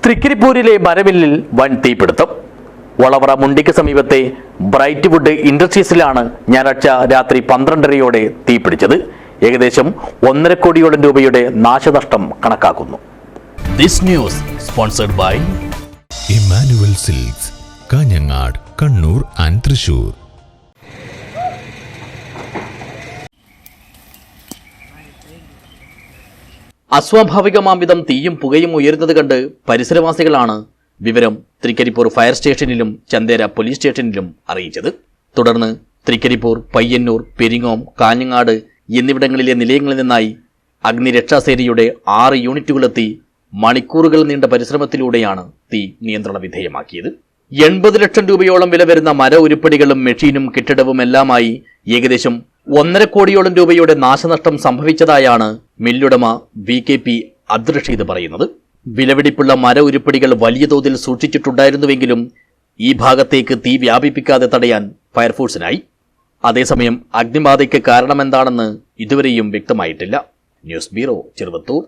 തൃക്കരിപ്പൂരിലെ മരമില്ലിൽ വൻ തീപിടുത്തം. വളവറ മുണ്ടിക്ക് സമീപത്തെ ബ്രൈറ്റ് വുഡ് ഇൻഡസ്ട്രീസിലാണ് ഞായറാഴ്ച രാത്രി 12:30 തീപിടിച്ചത്. ഏകദേശം 1.5 കോടിയോളം രൂപയുടെ നാശനഷ്ടം കണക്കാക്കുന്നു. This news sponsored by Emmanuel silks, Kanhangad, Kannur and Thrissur. അസ്വാഭാവികമാംവിധം തീയും പുകയും ഉയരുന്നത് കണ്ട് പരിസരവാസികളാണ് വിവരം തൃക്കരിപ്പൂർ ഫയർ സ്റ്റേഷനിലും ചന്തേര പോലീസ് സ്റ്റേഷനിലും അറിയിച്ചത്. തുടർന്ന് തൃക്കരിപ്പൂർ, പയ്യന്നൂർ, പെരിങ്ങോം, കാഞ്ഞങ്ങാട് എന്നിവിടങ്ങളിലെ നിലയങ്ങളിൽ നിന്നായി അഗ്നിരക്ഷാസേനയുടെ 6 യൂണിറ്റുകളെത്തി മണിക്കൂറുകൾ നീണ്ട പരിശ്രമത്തിലൂടെയാണ് തീ നിയന്ത്രണ വിധേയമാക്കിയത്. 80 ലക്ഷം രൂപയോളം വില വരുന്ന മര ഉരുപ്പടികളും മെഷീനും കെട്ടിടവും എല്ലാമായി ഏകദേശം 1.5 കോടിയോളം രൂപയുടെ നാശനഷ്ടം സംഭവിച്ചതായാണ് മില്ലുടമ VKP അബ്ദുൾ റഷീദ് പറയുന്നത്. വിലപിടിപ്പുള്ള മര ഉരുപ്പടികൾ വലിയ തോതിൽ സൂക്ഷിച്ചിട്ടുണ്ടായിരുന്നുവെങ്കിലും ഈ ഭാഗത്തേക്ക് തീ വ്യാപിപ്പിക്കാതെ തടയാൻ ഫയർഫോഴ്സിനായി. അതേസമയം അഗ്നിബാധയ്ക്ക് കാരണമെന്താണെന്ന് ഇതുവരെയും വ്യക്തമായിട്ടില്ല. News bureau, Cheruvathur.